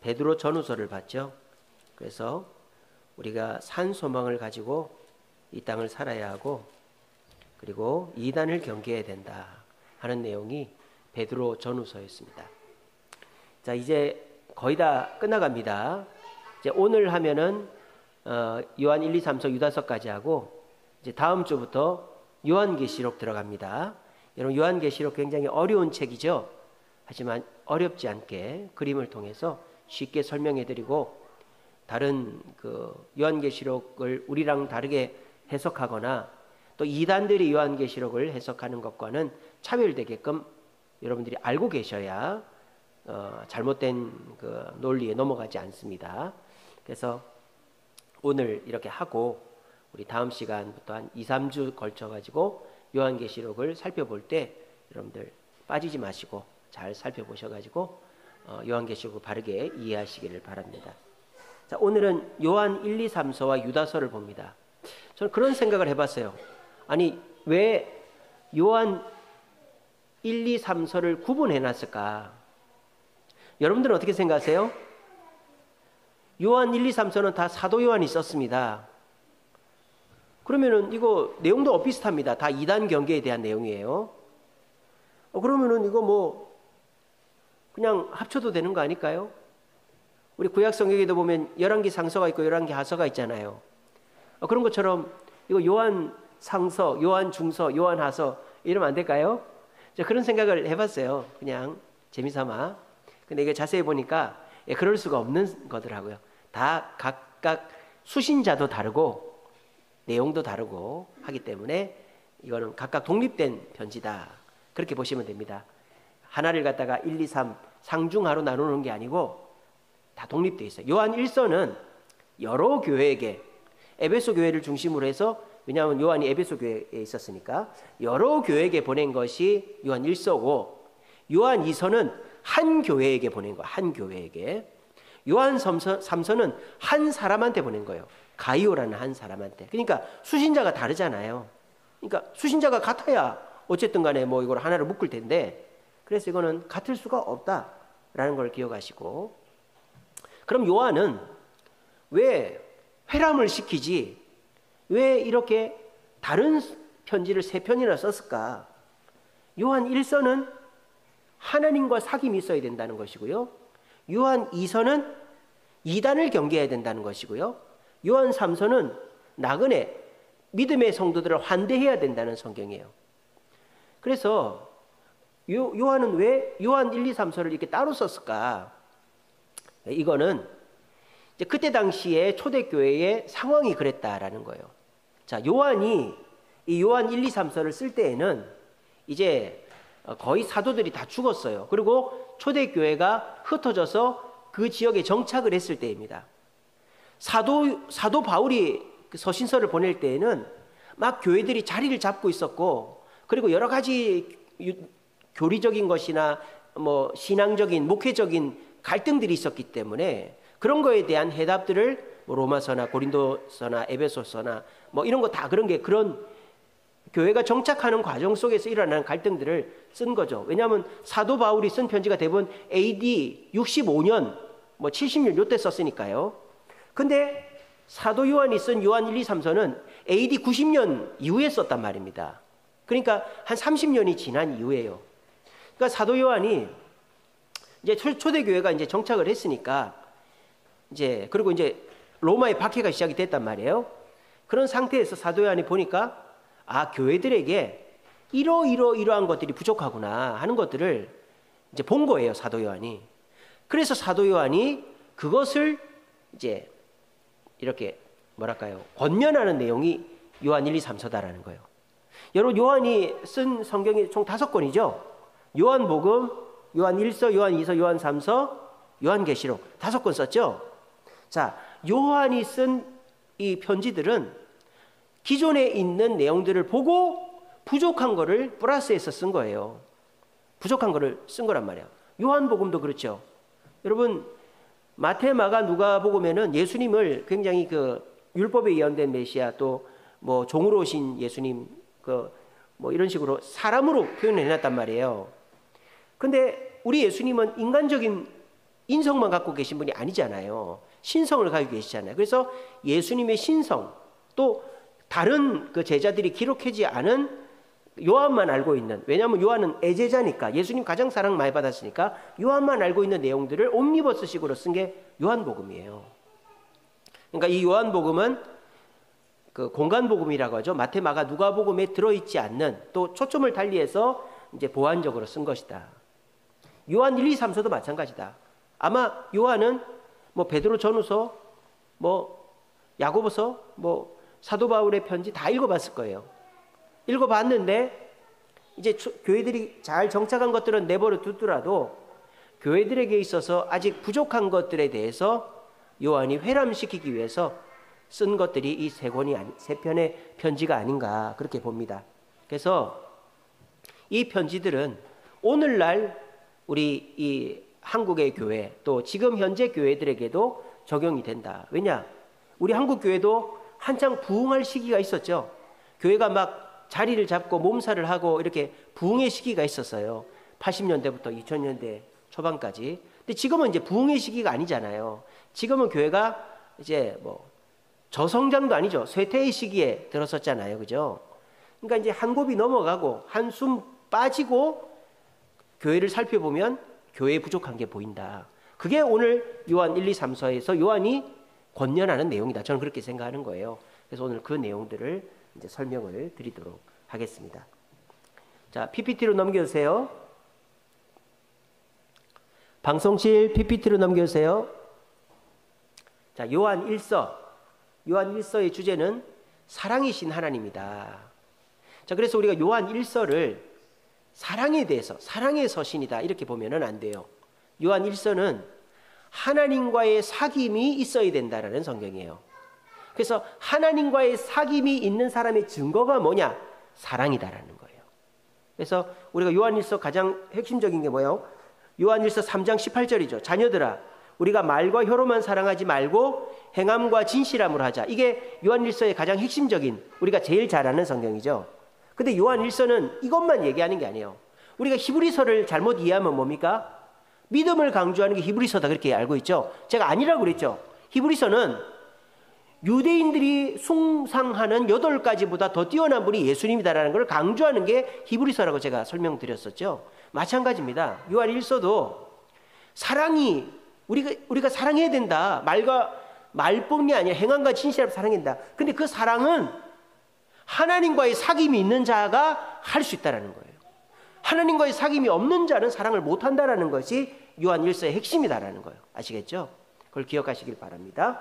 베드로 전후서를 봤죠. 그래서 우리가 산 소망을 가지고 이 땅을 살아야 하고, 그리고 이단을 경계해야 된다 하는 내용이 베드로 전후서였습니다. 자, 이제 거의 다 끝나갑니다. 이제 오늘 하면은 요한 1, 2, 3서 유다서까지 하고, 이제 다음 주부터 요한계시록 들어갑니다. 여러분, 요한계시록 굉장히 어려운 책이죠. 하지만 어렵지 않게 그림을 통해서 쉽게 설명해드리고, 다른 그 요한계시록을 우리랑 다르게 해석하거나 또 이단들이 요한계시록을 해석하는 것과는 차별되게끔 여러분들이 알고 계셔야 잘못된 그 논리에 넘어가지 않습니다. 그래서 오늘 이렇게 하고 우리 다음 시간부터 한 2, 3주 걸쳐가지고 요한계시록을 살펴볼 때 여러분들 빠지지 마시고 잘 살펴보셔가지고 요한계시록을 바르게 이해하시기를 바랍니다. 자, 오늘은 요한 1, 2, 3서와 유다서를 봅니다. 저는 그런 생각을 해봤어요. 아니, 왜 요한 1, 2, 3서를 구분해놨을까? 여러분들은 어떻게 생각하세요? 요한 1, 2, 3서는 다 사도 요한이 썼습니다. 그러면은 이거 내용도 엇비슷합니다. 다 이단 경계에 대한 내용이에요. 그러면은 이거 뭐 그냥 합쳐도 되는 거 아닐까요? 우리 구약 성경에도 보면 열왕기 상서가 있고 열왕기 하서가 있잖아요. 그런 것처럼 이거 요한 상서, 요한 중서, 요한 하서 이러면 안 될까요? 그런 생각을 해봤어요. 그냥 재미삼아. 근데 이게 자세히 보니까 그럴 수가 없는 거더라고요. 다 각각 수신자도 다르고 내용도 다르고 하기 때문에 이거는 각각 독립된 편지다, 그렇게 보시면 됩니다. 하나를 갖다가 1, 2, 3 상중하로 나누는 게 아니고 다 독립되어 있어요. 요한 1서는 여러 교회에게, 에베소 교회를 중심으로 해서, 왜냐하면 요한이 에베소 교회에 있었으니까 여러 교회에게 보낸 것이 요한 1서고, 요한 2서는 한 교회에게 보낸 거예요. 한 교회에게. 요한 3서는 한 사람한테 보낸 거예요. 가이오라는 한 사람한테. 그러니까 수신자가 다르잖아요. 그러니까 수신자가 같아야 어쨌든 간에 뭐 이걸 하나를 묶을 텐데, 그래서 이거는 같을 수가 없다라는 걸 기억하시고, 그럼 요한은 왜 회람을 시키지 왜 이렇게 다른 편지를 3편이나 썼을까? 요한 1서는 하나님과 사귐이 있어야 된다는 것이고요, 요한 2서는 이단을 경계해야 된다는 것이고요, 요한 3서는 나그네 믿음의 성도들을 환대해야 된다는 성경이에요. 그래서 요한은 왜 요한 1, 2, 3서를 이렇게 따로 썼을까? 이거는 이제 그때 당시에 초대교회의 상황이 그랬다라는 거예요. 자, 요한이 이 요한 1, 2, 3서를 쓸 때에는 이제 거의 사도들이 다 죽었어요. 그리고 초대교회가 흩어져서 그 지역에 정착을 했을 때입니다. 사도 바울이 그 서신서를 보낼 때에는 막 교회들이 자리를 잡고 있었고, 그리고 여러 가지 교리적인 것이나 뭐 신앙적인, 목회적인 갈등들이 있었기 때문에 그런 거에 대한 해답들을 뭐 로마서나 고린도서나 에베소서나 뭐 이런 거 다 그런 교회가 정착하는 과정 속에서 일어나는 갈등들을 쓴 거죠. 왜냐하면 사도 바울이 쓴 편지가 대부분 AD 65년 뭐 70년 요때 썼으니까요. 근데 사도 요한이 쓴 요한 1, 2, 3서는 AD 90년 이후에 썼단 말입니다. 그러니까 한 30년이 지난 이후에요. 그러니까 사도 요한이 이제 초대교회가 이제 정착을 했으니까 이제, 그리고 이제 로마의 박해가 시작이 됐단 말이에요. 그런 상태에서 사도 요한이 보니까 교회들에게 이러한 것들이 부족하구나 하는 것들을 이제 본 거예요, 사도 요한이. 그래서 사도 요한이 그것을 이제 이렇게 뭐랄까요, 권면하는 내용이 요한 1, 2, 3서다라는 거예요. 여러분, 요한이 쓴 성경이 총 5권이죠. 요한복음, 요한 1서, 요한 2서, 요한 3서, 요한계시록 5권 썼죠. 자, 요한이 쓴 이 편지들은 기존에 있는 내용들을 보고 부족한 거를 플러스해서 쓴 거예요. 부족한 거를 쓴 거란 말이에요. 요한복음도 그렇죠. 여러분, 마태, 마가, 누가복음에는 예수님을 굉장히 그 율법에 예언된 메시아, 또 뭐 종으로 오신 예수님, 그 뭐 이런 식으로 사람으로 표현을 해놨단 말이에요. 근데 우리 예수님은 인간적인 인성만 갖고 계신 분이 아니잖아요. 신성을 가지고 계시잖아요. 그래서 예수님의 신성, 또 다른 그 제자들이 기록하지 않은 요한만 알고 있는, 왜냐하면 요한은 애제자니까, 예수님 가장 사랑 많이 받았으니까 요한만 알고 있는 내용들을 옴니버스식으로 쓴 게 요한복음이에요. 그러니까 이 요한복음은 그 공간복음이라고 하죠. 마태, 마가, 누가복음에 들어있지 않는, 또 초점을 달리해서 이제 보완적으로 쓴 것이다. 요한 1, 2, 3서도 마찬가지다. 아마 요한은 뭐 베드로 전후서, 뭐 야고보서, 뭐 사도 바울의 편지 다 읽어봤을 거예요. 읽어봤는데 이제 교회들이 잘 정착한 것들은 내버려 두더라도 교회들에게 있어서 아직 부족한 것들에 대해서 요한이 회람시키기 위해서 쓴 것들이 이 세 편의 편지가 아닌가 그렇게 봅니다. 그래서 이 편지들은 오늘날 우리 이 한국의 교회, 또 지금 현재 교회들에게도 적용이 된다. 왜냐? 우리 한국 교회도 한창 부흥할 시기가 있었죠. 교회가 막 자리를 잡고 몸살을 하고 이렇게 부흥의 시기가 있었어요. 80년대부터 2000년대 초반까지. 근데 지금은 이제 부흥의 시기가 아니잖아요. 지금은 교회가 이제 뭐 저성장도 아니죠. 쇠퇴의 시기에 들어섰잖아요. 그죠? 그러니까 이제 한 곱이 넘어가고 한숨 빠지고 교회를 살펴보면 교회에 부족한 게 보인다. 그게 오늘 요한 1, 2, 3서에서 요한이 권면하는 내용이다. 저는 그렇게 생각하는 거예요. 그래서 오늘 그 내용들을 이제 설명을 드리도록 하겠습니다. 자, PPT로 넘겨주세요. 방송실 PPT로 넘겨주세요. 자, 요한 1서. 요한 1서의 주제는 사랑이신 하나님이다. 자, 그래서 우리가 요한 1서를 사랑에 대해서, 사랑의 서신이다 이렇게 보면은 안 돼요. 요한 1서는 하나님과의 사귐이 있어야 된다라는 성경이에요. 그래서 하나님과의 사귐이 있는 사람의 증거가 뭐냐? 사랑이다라는 거예요. 그래서 우리가 요한 1서 가장 핵심적인 게 뭐예요? 요한 1서 3장 18절이죠. 자녀들아, 우리가 말과 혀로만 사랑하지 말고 행함과 진실함으로 하자. 이게 요한 1서의 가장 핵심적인, 우리가 제일 잘 아는 성경이죠. 근데 요한 1서는 이것만 얘기하는 게 아니에요. 우리가 히브리서를 잘못 이해하면 뭡니까? 믿음을 강조하는 게 히브리서다 그렇게 알고 있죠. 제가 아니라고 그랬죠. 히브리서는 유대인들이 숭상하는 8가지보다 더 뛰어난 분이 예수님이다라는 걸 강조하는 게 히브리서라고 제가 설명드렸었죠. 마찬가지입니다. 요한 1서도 사랑이 우리가 사랑해야 된다. 말뿐이 아니라 행함과 진실함으로 사랑해야 된다. 근데 그 사랑은 하나님과의 사귐이 있는 자가 할 수 있다는 거예요. 하나님과의 사귐이 없는 자는 사랑을 못한다는 것이 요한 1서의 핵심이다라는 거예요. 아시겠죠? 그걸 기억하시길 바랍니다.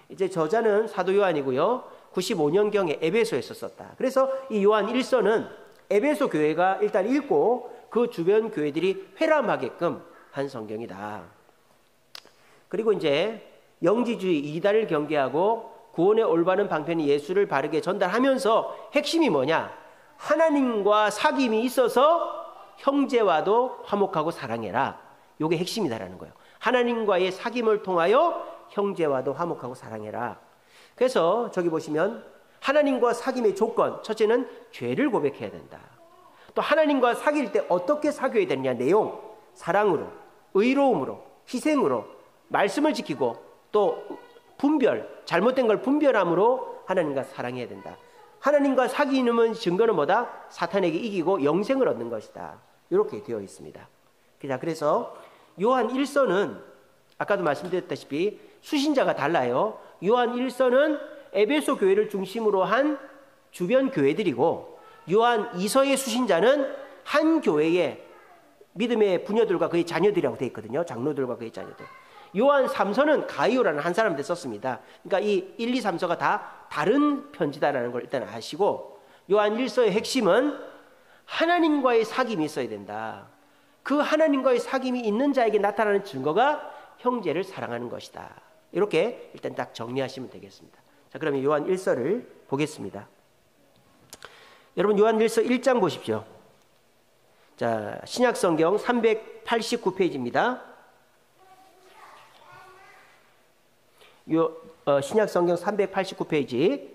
이제 저자는 사도 요한이고요. 95년경에 에베소에서 썼다. 그래서 이 요한 1서는 에베소 교회가 일단 읽고 그 주변 교회들이 회람하게끔 한 성경이다. 그리고 이제 영지주의 이단을 경계하고 구원의 올바른 방편이 예수를 바르게 전달하면서 핵심이 뭐냐? 하나님과 사귐이 있어서 형제와도 화목하고 사랑해라. 이게 핵심이다라는 거예요. 하나님과의 사귐을 통하여 형제와도 화목하고 사랑해라. 그래서 저기 보시면 하나님과 사귐의 조건, 첫째는 죄를 고백해야 된다. 또 하나님과 사귈 때 어떻게 사귀어야 되느냐? 내용, 사랑으로, 의로움으로, 희생으로, 말씀을 지키고 또 분별, 잘못된 걸 분별함으로 하나님과 사랑해야 된다. 하나님과 사귀는 증거는 뭐다? 사탄에게 이기고 영생을 얻는 것이다. 이렇게 되어 있습니다. 그래서 요한 1서는 아까도 말씀드렸다시피 수신자가 달라요. 요한 1서는 에베소 교회를 중심으로 한 주변 교회들이고, 요한 2서의 수신자는 한 교회의 믿음의 부녀들과 그의 자녀들이라고 되어 있거든요. 장로들과 그의 자녀들. 요한 3서는 가이오라는 한 사람한테 썼습니다. 그러니까 이 1, 2, 3서가 다 다른 편지다라는 걸 일단 아시고, 요한 1서의 핵심은 하나님과의 사귐이 있어야 된다. 그 하나님과의 사귐이 있는 자에게 나타나는 증거가 형제를 사랑하는 것이다. 이렇게 일단 딱 정리하시면 되겠습니다. 자, 그러면 요한 1서를 보겠습니다. 여러분 요한 1서 1장 보십시오. 자, 신약성경 389페이지입니다. 신약성경 389페이지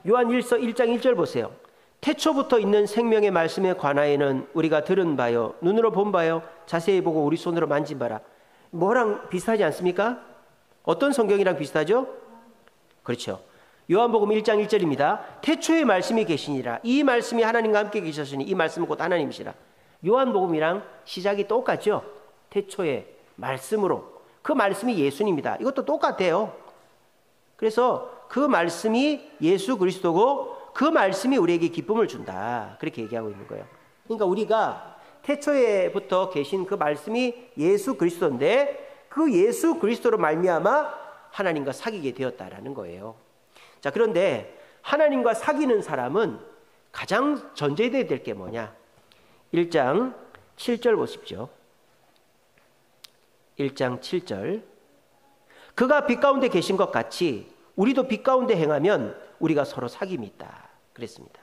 요한 1서 1장 1절 보세요. 태초부터 있는 생명의 말씀에 관하여는 우리가 들은 바요, 눈으로 본 바요, 자세히 보고 우리 손으로 만진 바라. 뭐랑 비슷하지 않습니까? 어떤 성경이랑 비슷하죠? 그렇죠. 요한복음 1장 1절입니다. 태초에 말씀이 계시니라. 이 말씀이 하나님과 함께 계셨으니 이 말씀은 곧 하나님이시라. 요한복음이랑 시작이 똑같죠? 태초에 말씀으로. 그 말씀이 예수님입니다. 이것도 똑같아요. 그래서 그 말씀이 예수 그리스도고 그 말씀이 우리에게 기쁨을 준다. 그렇게 얘기하고 있는 거예요. 그러니까 우리가 태초에부터 계신 그 말씀이 예수 그리스도인데 그 예수 그리스도로 말미암아 하나님과 사귀게 되었다라는 거예요. 자, 그런데 하나님과 사귀는 사람은 가장 전제되어야 될 게 뭐냐? 1장 7절 보십시오. 1장 7절. 그가 빛 가운데 계신 것 같이 우리도 빛 가운데 행하면 우리가 서로 사귐이 있다. 그랬습니다.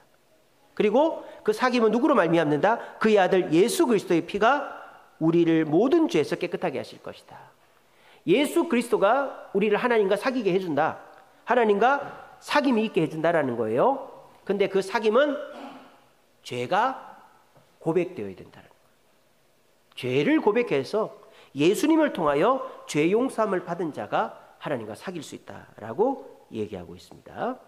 그리고 그 사귐은 누구로 말미암는다? 그의 아들 예수 그리스도의 피가 우리를 모든 죄에서 깨끗하게 하실 것이다. 예수 그리스도가 우리를 하나님과 사귀게 해준다. 하나님과 사귐이 있게 해준다라는 거예요. 근데 그 사귐은 죄가 고백되어야 된다는 거예요. 죄를 고백해서 예수님을 통하여 죄 용서함을 받은 자가 하나님과 사귈 수 있다라고 얘기하고 있습니다.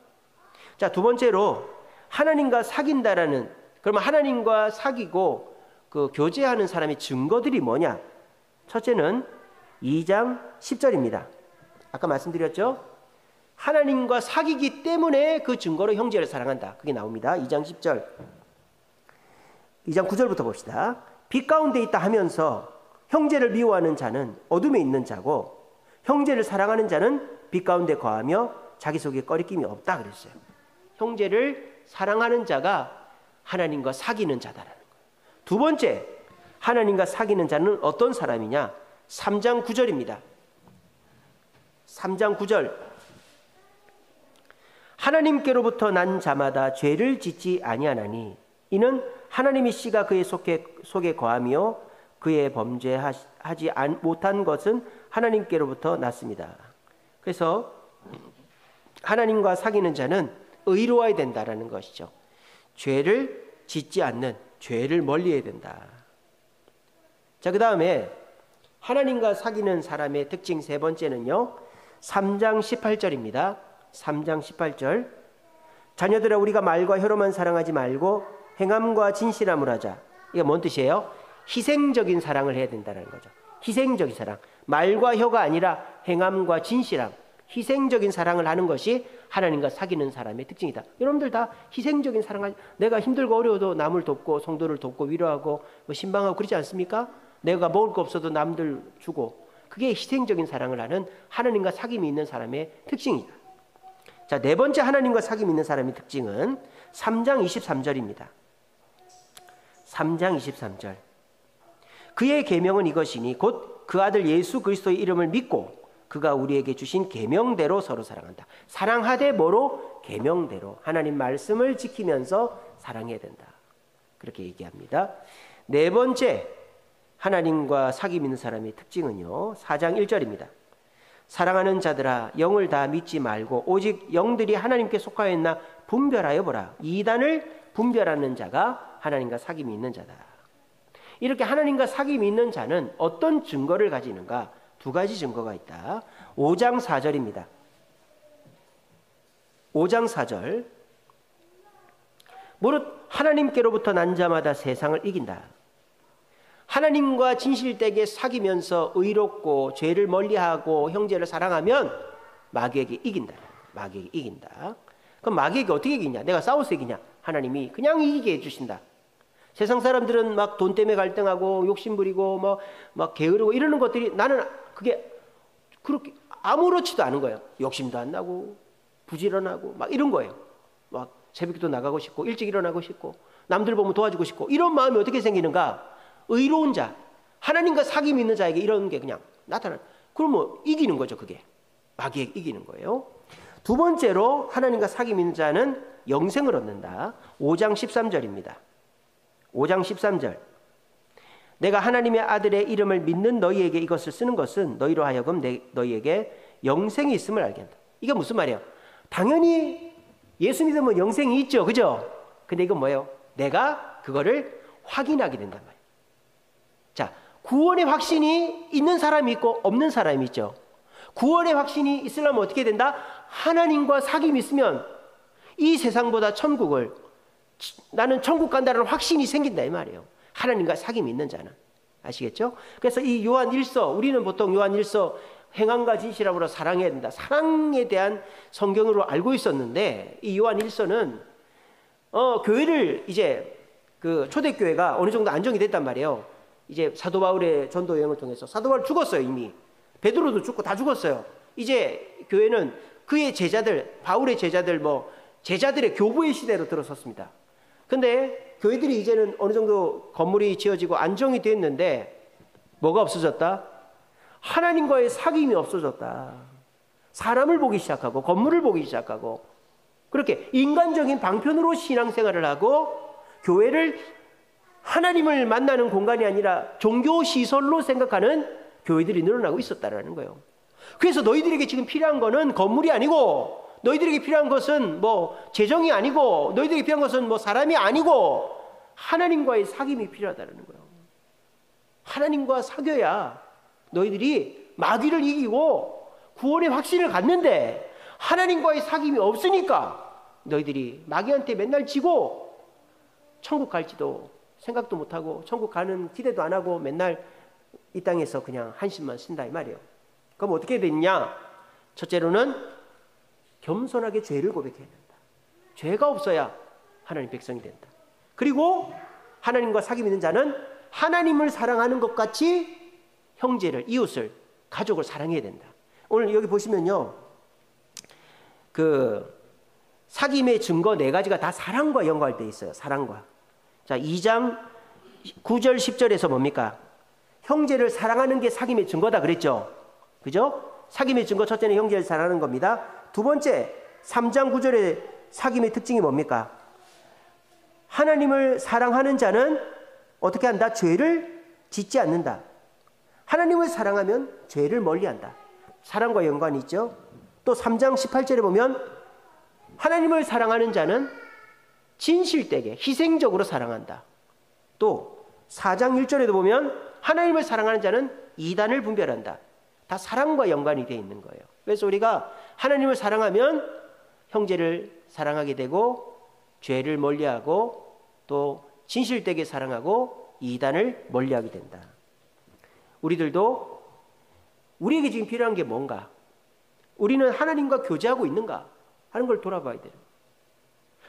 자, 두 번째로 하나님과 사귄다라는, 그러면 하나님과 사귀고 그 교제하는 사람의 증거들이 뭐냐? 첫째는 2장 10절입니다. 아까 말씀드렸죠? 하나님과 사귀기 때문에 그 증거로 형제를 사랑한다. 그게 나옵니다. 2장 10절. 2장 9절부터 봅시다. 빛 가운데 있다 하면서 형제를 미워하는 자는 어둠에 있는 자고 형제를 사랑하는 자는 빛 가운데 거하며 자기 속에 꺼리낌이 없다 그랬어요. 형제를 사랑하는 자가 하나님과 사귀는 자다라는 거예요. 두 번째, 하나님과 사귀는 자는 어떤 사람이냐? 3장 9절입니다. 3장 9절. 하나님께로부터 난 자마다 죄를 짓지 아니하나니 이는 하나님의 씨가 그의 속에 거하며 그의 범죄하지 못한 것은 하나님께로부터 났습니다. 그래서 하나님과 사귀는 자는 의로워야 된다라는 것이죠. 죄를 짓지 않는, 죄를 멀리해야 된다. 자, 그 다음에 하나님과 사귀는 사람의 특징 세 번째는요, 3장 18절입니다. 3장 18절. 자녀들아, 우리가 말과 혀로만 사랑하지 말고 행함과 진실함을 하자. 이게 뭔 뜻이에요? 희생적인 사랑을 해야 된다는 거죠. 희생적인 사랑. 말과 혀가 아니라 행함과 진실함. 희생적인 사랑을 하는 것이 하나님과 사귀는 사람의 특징이다. 여러분들 다 희생적인 사랑을, 내가 힘들고 어려워도 남을 돕고 성도를 돕고 위로하고 신방하고 그러지 않습니까? 내가 먹을 거 없어도 남들 주고, 그게 희생적인 사랑을 하는 하나님과 사귐이 있는 사람의 특징이다. 자, 네 번째 하나님과 사귐이 있는 사람의 특징은 3장 23절입니다. 3장 23절. 그의 계명은 이것이니 곧 그 아들 예수 그리스도의 이름을 믿고 그가 우리에게 주신 계명대로 서로 사랑한다. 사랑하되 뭐로? 계명대로. 하나님 말씀을 지키면서 사랑해야 된다. 그렇게 얘기합니다. 네 번째 하나님과 사귐 있는 사람의 특징은요, 4장 1절입니다. 사랑하는 자들아, 영을 다 믿지 말고 오직 영들이 하나님께 속하였나 분별하여 보라. 이단을 분별하는 자가 하나님과 사귐이 있는 자다. 이렇게 하나님과 사귐이 있는 자는 어떤 증거를 가지는가? 두 가지 증거가 있다. 5장 4절입니다. 5장 4절. 무릇 하나님께로부터 난 자마다 세상을 이긴다. 하나님과 진실되게 사귀면서 의롭고 죄를 멀리하고 형제를 사랑하면 마귀에게 이긴다. 마귀에게 이긴다. 그럼 마귀에게 어떻게 이기냐? 내가 싸워서 이기냐? 하나님이 그냥 이기게 해주신다. 세상 사람들은 막 돈 때문에 갈등하고 욕심부리고 막 게으르고 이러는 것들이, 나는 그게 그렇게 아무렇지도 않은 거예요. 욕심도 안 나고 부지런하고 막 이런 거예요. 막 새벽기도 나가고 싶고 일찍 일어나고 싶고 남들 보면 도와주고 싶고, 이런 마음이 어떻게 생기는가? 의로운 자, 하나님과 사귐이 있는 자에게 이런 게 그냥 나타나는, 그러면 이기는 거죠. 그게 마귀에게 이기는 거예요. 두 번째로 하나님과 사귐이 있는 자는 영생을 얻는다. 5장 13절입니다. 5장 13절. 내가 하나님의 아들의 이름을 믿는 너희에게 이것을 쓰는 것은 너희로 하여금 너희에게 영생이 있음을 알게 한다. 이게 무슨 말이에요? 당연히 예수 믿으면 영생이 있죠. 그죠? 근데 이건 뭐예요? 내가 그거를 확인하게 된단 말이에요. 자, 구원의 확신이 있는 사람이 있고 없는 사람이 있죠. 구원의 확신이 있으려면 어떻게 된다? 하나님과 사귐이 있으면 이 세상보다 천국을, 나는 천국 간다는 확신이 생긴다 이 말이에요. 하나님과 사귐이 있는 자는. 아시겠죠? 그래서 이 요한 1서, 우리는 보통 요한 1서 행함과 진실함으로 사랑해야 된다, 사랑에 대한 성경으로 알고 있었는데, 이 요한 1서는 교회를 이제 그 초대교회가 어느 정도 안정이 됐단 말이에요. 이제 사도 바울의 전도 여행을 통해서 사도 바울 죽었어요. 이미 베드로도 죽고 다 죽었어요. 이제 교회는 그의 제자들, 바울의 제자들, 뭐 제자들의 교부의 시대로 들어섰습니다. 근데 교회들이 이제는 어느 정도 건물이 지어지고 안정이 됐는데 뭐가 없어졌다? 하나님과의 사귐이 없어졌다. 사람을 보기 시작하고 건물을 보기 시작하고 그렇게 인간적인 방편으로 신앙생활을 하고 교회를 하나님을 만나는 공간이 아니라 종교시설로 생각하는 교회들이 늘어나고 있었다라는 거예요. 그래서 너희들에게 지금 필요한 거는 건물이 아니고, 너희들에게 필요한 것은 뭐 재정이 아니고, 너희들에게 필요한 것은 뭐 사람이 아니고 하나님과의 사귐이 필요하다는 거예요. 하나님과 사귀어야 너희들이 마귀를 이기고 구원의 확신을 갖는데, 하나님과의 사귐이 없으니까 너희들이 마귀한테 맨날 지고 천국 갈지도 생각도 못하고 천국 가는 기대도 안 하고 맨날 이 땅에서 그냥 한심만 쓴다 이 말이에요. 그럼 어떻게 되느냐? 첫째로는 겸손하게 죄를 고백해야 된다. 죄가 없어야 하나님 백성이 된다. 그리고 하나님과 사귐 있는 자는 하나님을 사랑하는 것 같이 형제를, 이웃을, 가족을 사랑해야 된다. 오늘 여기 보시면요, 그 사귐의 증거 4가지가 다 사랑과 연관되어 있어요. 사랑과. 자, 2장 9절 10절에서 뭡니까? 형제를 사랑하는 게 사귐의 증거다 그랬죠. 그죠? 사귐의 증거 첫째는 형제를 사랑하는 겁니다. 두 번째, 3장 9절의 사귐의 특징이 뭡니까? 하나님을 사랑하는 자는 어떻게 한다? 죄를 짓지 않는다. 하나님을 사랑하면 죄를 멀리한다. 사랑과 연관이 있죠. 또 3장 18절에 보면 하나님을 사랑하는 자는 진실되게 희생적으로 사랑한다. 또 4장 1절에도 보면 하나님을 사랑하는 자는 이단을 분별한다. 다 사랑과 연관이 되어 있는 거예요. 그래서 우리가 하나님을 사랑하면 형제를 사랑하게 되고 죄를 멀리하고 또 진실되게 사랑하고 이단을 멀리하게 된다. 우리들도 우리에게 지금 필요한 게 뭔가, 우리는 하나님과 교제하고 있는가 하는 걸 돌아봐야 돼요.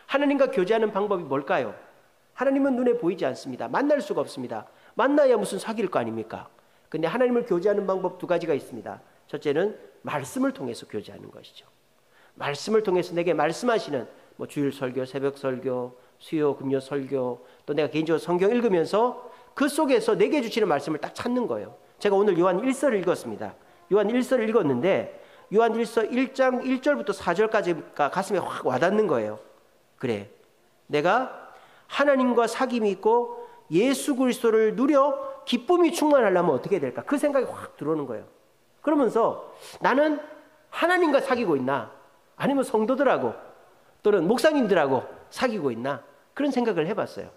하나님과 교제하는 방법이 뭘까요? 하나님은 눈에 보이지 않습니다. 만날 수가 없습니다. 만나야 무슨 사귈 거 아닙니까? 근데 하나님을 교제하는 방법 2가지가 있습니다. 첫째는 말씀을 통해서 교제하는 것이죠. 말씀을 통해서 내게 말씀하시는 뭐 주일 설교, 새벽 설교, 수요, 금요 설교, 또 내가 개인적으로 성경 읽으면서 그 속에서 내게 주시는 말씀을 딱 찾는 거예요. 제가 오늘 요한 1서를 읽었습니다. 요한 1서를 읽었는데 요한 1서 1장 1절부터 4절까지가 가슴에 확 와닿는 거예요. 그래, 내가 하나님과 사귐이 있고 예수 그리스도를 누려 기쁨이 충만하려면 어떻게 될까? 그 생각이 확 들어오는 거예요. 그러면서 나는 하나님과 사귀고 있나? 아니면 성도들하고 또는 목사님들하고 사귀고 있나? 그런 생각을 해봤어요.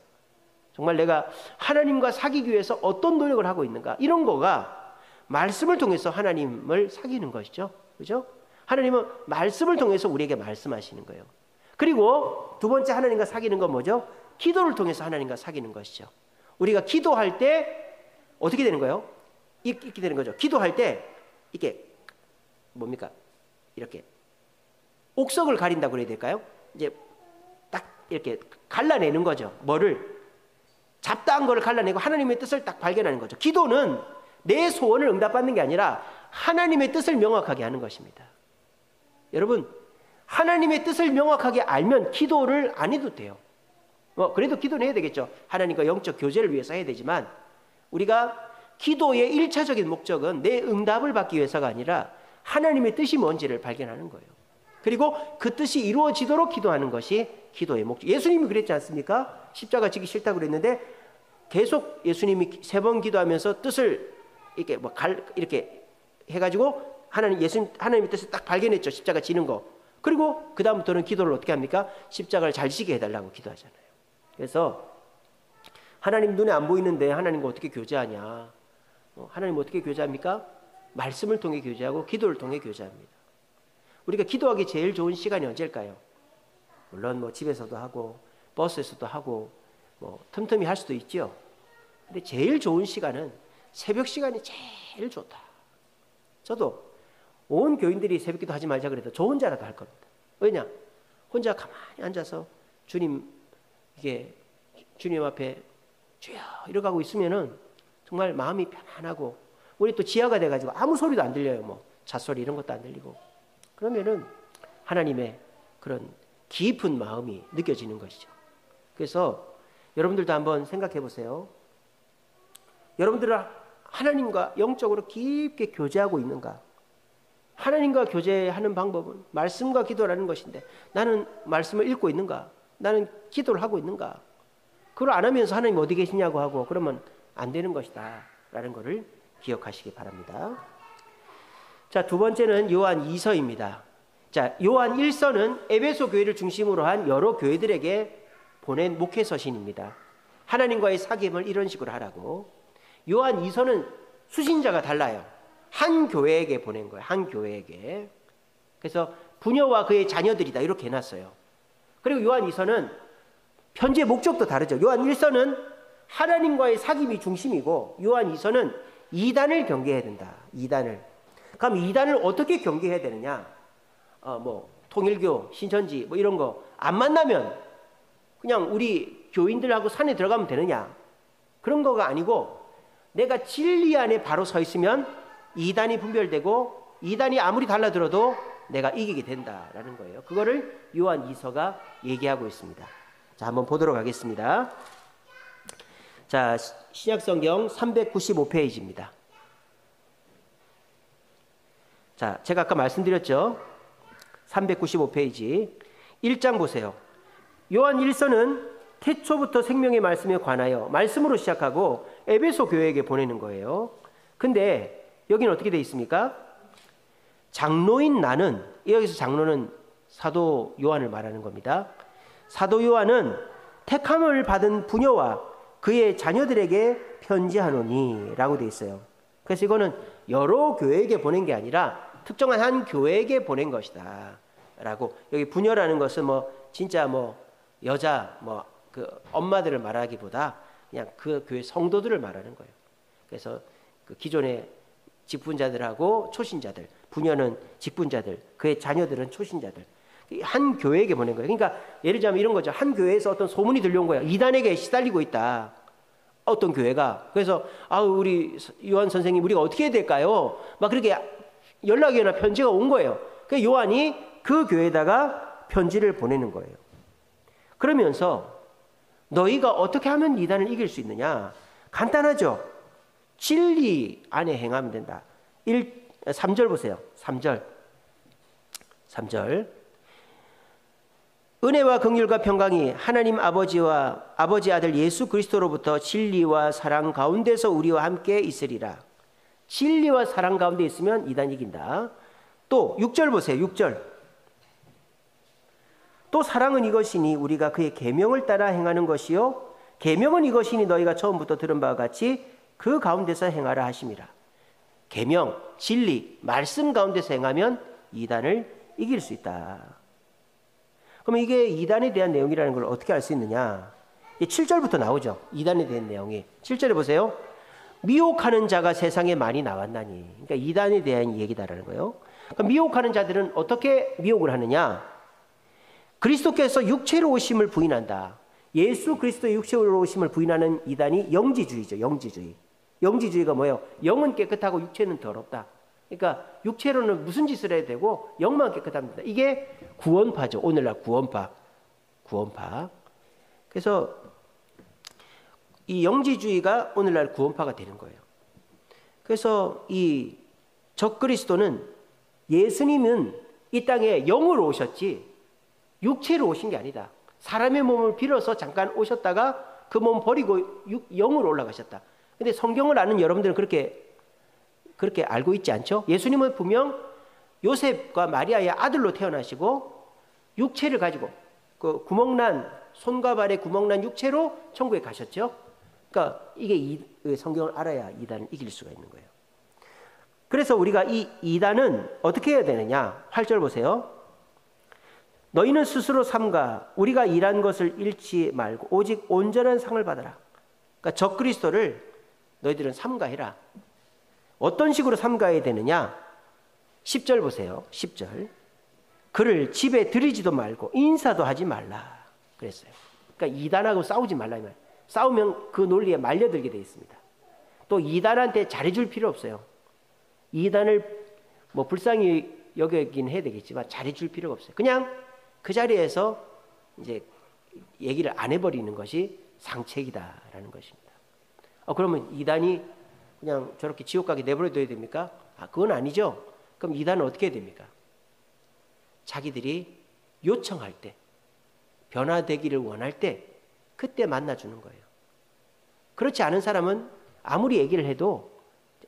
정말 내가 하나님과 사귀기 위해서 어떤 노력을 하고 있는가? 이런 거가 말씀을 통해서 하나님을 사귀는 것이죠. 그죠? 하나님은 말씀을 통해서 우리에게 말씀하시는 거예요. 그리고 두 번째 하나님과 사귀는 건 뭐죠? 기도를 통해서 하나님과 사귀는 것이죠. 우리가 기도할 때 어떻게 되는 거예요? 이렇게 되는 거죠. 기도할 때 이게 뭡니까? 이렇게 옥석을 가린다고 그래야 될까요? 이제 딱 이렇게 갈라내는 거죠. 뭐를? 잡다한 거를 갈라내고 하나님의 뜻을 딱 발견하는 거죠. 기도는 내 소원을 응답받는 게 아니라 하나님의 뜻을 명확하게 하는 것입니다. 여러분, 하나님의 뜻을 명확하게 알면 기도를 안 해도 돼요. 그래도 기도는 해야 되겠죠. 하나님과 영적 교제를 위해서 해야 되지만, 우리가 기도의 1차적인 목적은 내 응답을 받기 위해서가 아니라 하나님의 뜻이 뭔지를 발견하는 거예요. 그리고 그 뜻이 이루어지도록 기도하는 것이 기도의 목적. 예수님이 그랬지 않습니까? 십자가 지기 싫다고 그랬는데 계속 예수님이 3번 기도하면서 뜻을 이렇게 이렇게 해가지고 하나님의 뜻을 딱 발견했죠. 십자가 지는 거. 그리고 그 다음부터는 기도를 어떻게 합니까? 십자가를 잘 지게 해달라고 기도하잖아요. 그래서 하나님 눈에 안 보이는데 하나님과 어떻게 교제하냐? 하나님 어떻게 교제합니까? 말씀을 통해 교제하고 기도를 통해 교제합니다. 우리가 기도하기 제일 좋은 시간이 언제일까요? 물론 뭐 집에서도 하고 버스에서도 하고 뭐 틈틈이 할 수도 있죠. 근데 제일 좋은 시간은 새벽 시간이 제일 좋다. 저도 온 교인들이 새벽기도 하지 말자 그래도 저 혼자라도 할 겁니다. 왜냐? 혼자 가만히 앉아서 주님 앞에 주여 이러고 있으면은 정말 마음이 편안하고, 우리 또 지하가 돼가지고 아무 소리도 안 들려요. 뭐 잣소리 이런 것도 안 들리고, 그러면은 하나님의 그런 깊은 마음이 느껴지는 것이죠. 그래서 여러분들도 한번 생각해 보세요. 여러분들은 하나님과 영적으로 깊게 교제하고 있는가? 하나님과 교제하는 방법은 말씀과 기도라는 것인데, 나는 말씀을 읽고 있는가? 나는 기도를 하고 있는가? 그걸 안 하면서 하나님 어디 계시냐고 하고 그러면 안 되는 것이다 라는 것을 기억하시기 바랍니다. 자, 두 번째는 요한 2서입니다. 자, 요한 1서는 에베소 교회를 중심으로 한 여러 교회들에게 보낸 목회서신입니다. 하나님과의 사귐을 이런 식으로 하라고. 요한 2서는 수신자가 달라요. 한 교회에게 보낸 거예요. 한 교회에게. 그래서 부녀와 그의 자녀들이다 이렇게 해놨어요. 그리고 요한 2서는 편지의 목적도 다르죠. 요한 1서는 하나님과의 사귐이 중심이고, 요한 2서는 이단을 경계해야 된다. 이단을. 그럼 이단을 어떻게 경계해야 되느냐? 뭐 통일교, 신천지 뭐 이런 거 안 만나면 그냥 우리 교인들하고 산에 들어가면 되느냐? 그런 거가 아니고, 내가 진리 안에 바로 서 있으면 이단이 분별되고, 이단이 아무리 달라들어도 내가 이기게 된다라는 거예요. 그거를 요한 2서가 얘기하고 있습니다. 자, 한번 보도록 하겠습니다. 자, 신약성경 395페이지입니다. 자, 제가 아까 말씀드렸죠. 395페이지 1장 보세요. 요한 1서는 태초부터 생명의 말씀에 관하여 말씀으로 시작하고 에베소 교회에게 보내는 거예요. 근데 여기는 어떻게 되어 있습니까? 장로인 나는, 여기서 장로는 사도 요한을 말하는 겁니다. 사도 요한은 택함을 받은 부녀와 그의 자녀들에게 편지하노니 라고 되어 있어요. 그래서 이거는 여러 교회에게 보낸 게 아니라 특정한 한 교회에게 보낸 것이다 라고. 여기 부녀라는 것은 뭐 진짜 뭐 여자 뭐 그 엄마들을 말하기보다 그냥 그 교회 성도들을 말하는 거예요. 그래서 그 기존의 직분자들하고 초신자들, 부녀는 직분자들, 그의 자녀들은 초신자들, 한 교회에게 보낸 거예요. 그러니까 예를 들자면 이런 거죠. 한 교회에서 어떤 소문이 들려온 거예요. 이단에게 시달리고 있다, 어떤 교회가. 그래서 우리 요한 선생님 우리가 어떻게 해야 될까요? 막 그렇게 연락이나 편지가 온 거예요. 그 요한이 그 교회에다가 편지를 보내는 거예요. 그러면서 너희가 어떻게 하면 이단을 이길 수 있느냐? 간단하죠. 진리 안에 행하면 된다. 3절 보세요. 3절. 은혜와 긍휼과 평강이 하나님 아버지와 아버지 아들 예수 그리스도로부터 진리와 사랑 가운데서 우리와 함께 있으리라. 진리와 사랑 가운데 있으면 이단 이긴다. 또 6절 보세요. 6절. 또 사랑은 이것이니 우리가 그의 계명을 따라 행하는 것이요 계명은 이것이니 너희가 처음부터 들은 바와 같이 그 가운데서 행하라 하심이라. 계명, 진리, 말씀 가운데서 행하면 이단을 이길 수 있다. 그럼 이게 이단에 대한 내용이라는 걸 어떻게 알 수 있느냐? 7절부터 나오죠. 이단에 대한 내용이. 7절에 보세요. 미혹하는 자가 세상에 많이 나왔나니. 그러니까 이단에 대한 얘기다라는 거예요. 그러니까 미혹하는 자들은 어떻게 미혹을 하느냐? 그리스도께서 육체로 오심을 부인한다. 예수 그리스도의 육체로 오심을 부인하는 이단이 영지주의죠. 영지주의. 영지주의가 뭐예요? 영은 깨끗하고 육체는 더럽다. 그러니까 육체로는 무슨 짓을 해야 되고 영만 깨끗합니다. 이게 구원파죠. 오늘날 구원파. 그래서 이 영지주의가 오늘날 구원파가 되는 거예요. 그래서 이 적그리스도는, 예수님은 이 땅에 영으로 오셨지 육체로 오신 게 아니다. 사람의 몸을 빌어서 잠깐 오셨다가 그 몸 버리고 영으로 올라가셨다. 근데 성경을 아는 여러분들은 그렇게 알고 있지 않죠? 예수님은 분명 요셉과 마리아의 아들로 태어나시고 육체를 가지고 그 구멍난, 손과 발에 구멍난 육체로 천국에 가셨죠. 그러니까 이게 성경을 알아야 이단을 이길 수가 있는 거예요. 그래서 우리가 이 이단은 어떻게 해야 되느냐? 8절 보세요. 너희는 스스로 삼가 우리가 일한 것을 잃지 말고 오직 온전한 상을 받아라. 그러니까 적그리스도를 너희들은 삼가해라. 어떤 식으로 삼가해야 되느냐? 10절 보세요. 10절. 그를 집에 들이지도 말고 인사도 하지 말라 그랬어요. 그러니까 이단하고 싸우지 말라 이 말. 싸우면 그 논리에 말려들게 돼 있습니다. 또 이단한테 잘해줄 필요 없어요. 이단을 뭐 불쌍히 여기긴 해야 되겠지만 잘해줄 필요가 없어요. 그냥 그 자리에서 이제 얘기를 안 해버리는 것이 상책이다라는 것입니다. 그러면 이단이 그냥 저렇게 지옥 가게 내버려둬야 됩니까? 그건 아니죠. 그럼 이단은 어떻게 해야 됩니까? 자기들이 요청할 때, 변화되기를 원할 때 그때 만나주는 거예요. 그렇지 않은 사람은 아무리 얘기를 해도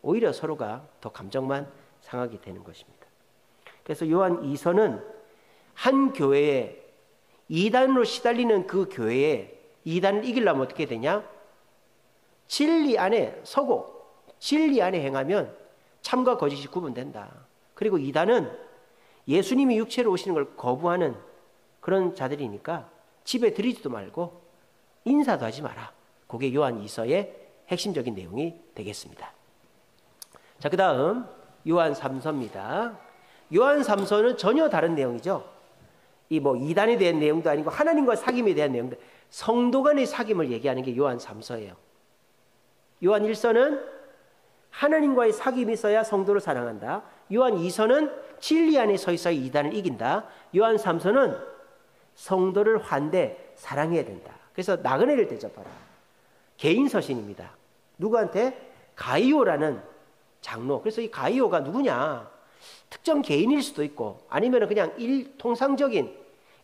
오히려 서로가 더 감정만 상하게 되는 것입니다. 그래서 요한 2서는 한 교회에 이단으로 시달리는 그 교회에 이단을 이기려면 어떻게 되냐? 진리 안에 서고 진리 안에 행하면 참과 거짓이 구분된다. 그리고 이단은 예수님이 육체로 오시는 걸 거부하는 그런 자들이니까 집에 들이지도 말고 인사도 하지 마라. 그게 요한 2서의 핵심적인 내용이 되겠습니다. 자, 그 다음 요한 3서입니다. 요한 3서는 전혀 다른 내용이죠. 이 뭐 이단에 대한 내용도 아니고 하나님과 사귐에 대한 내용도, 성도 간의 사귐을 얘기하는 게 요한 3서예요. 요한 1서는 하나님과의 사귐이 있어야 성도를 사랑한다. 요한 2서는 진리 안에 서 있어야 이단을 이긴다. 요한 3서는 성도를 환대 사랑해야 된다. 그래서 나그네를 대접하라. 개인 서신입니다. 누구한테? 가이오라는 장로. 그래서 이 가이오가 누구냐? 특정 개인일 수도 있고 아니면 그냥 통상적인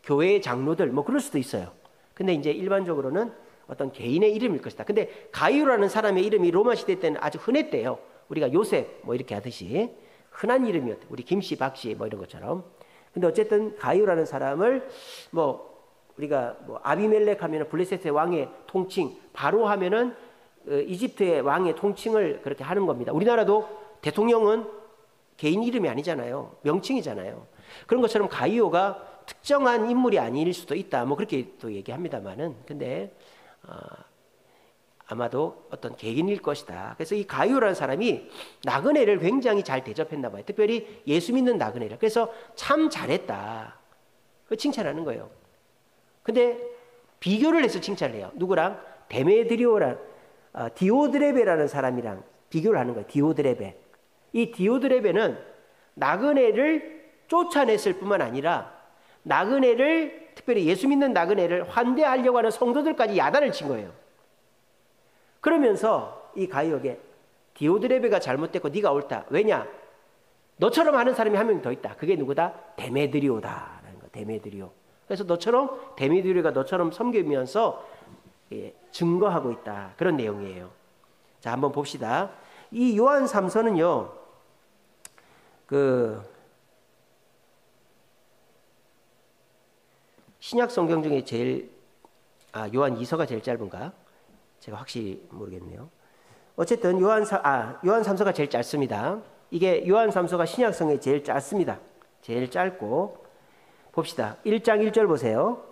교회의 장로들 뭐 그럴 수도 있어요. 근데 이제 일반적으로는 어떤 개인의 이름일 것이다. 근데 가이오라는 사람의 이름이 로마 시대 때는 아주 흔했대요. 우리가 요셉 뭐 이렇게 하듯이 흔한 이름이었대요. 우리 김씨, 박씨 뭐 이런 것처럼. 근데 어쨌든 가이오라는 사람을 뭐 우리가 뭐 아비멜렉 하면은 블레셋의 왕의 통칭, 바로 하면은 이집트의 왕의 통칭을 그렇게 하는 겁니다. 우리나라도 대통령은 개인 이름이 아니잖아요. 명칭이잖아요. 그런 것처럼 가이오가 특정한 인물이 아닐 수도 있다. 뭐 그렇게 또 얘기합니다만은, 근데 아마도 어떤 개인일 것이다. 그래서 이 가이오라는 사람이 나그네를 굉장히 잘 대접했나 봐요. 특별히 예수 믿는 나그네를. 그래서 참 잘했다. 그 칭찬하는 거예요. 근데 비교를 해서 칭찬을 해요. 누구랑? 데메드리오랑 디오드레베라는 사람이랑 비교를 하는 거예요. 디오드레베. 이 디오드레베는 나그네를 쫓아냈을 뿐만 아니라 나그네를, 특별히 예수 믿는 나그네를 환대하려고 하는 성도들까지 야단을 친 거예요. 그러면서 이 가이오에게 디오드레베가 잘못됐고 네가 옳다. 왜냐? 너처럼 하는 사람이 한 명 더 있다. 그게 누구다? 데메드리오다라는 거. 데메드리오. 그래서 너처럼 데메드리오가 너처럼 섬기면서 증거하고 있다. 그런 내용이에요. 자, 한번 봅시다. 이 요한 3서는요. 신약 성경 중에 제일 요한 2서가 제일 짧은가? 제가 확실히 모르겠네요. 어쨌든 요한 3서가 제일 짧습니다. 이게 요한 3서가 신약 성경에 제일 짧습니다. 제일 짧고 봅시다. 1장 1절 보세요.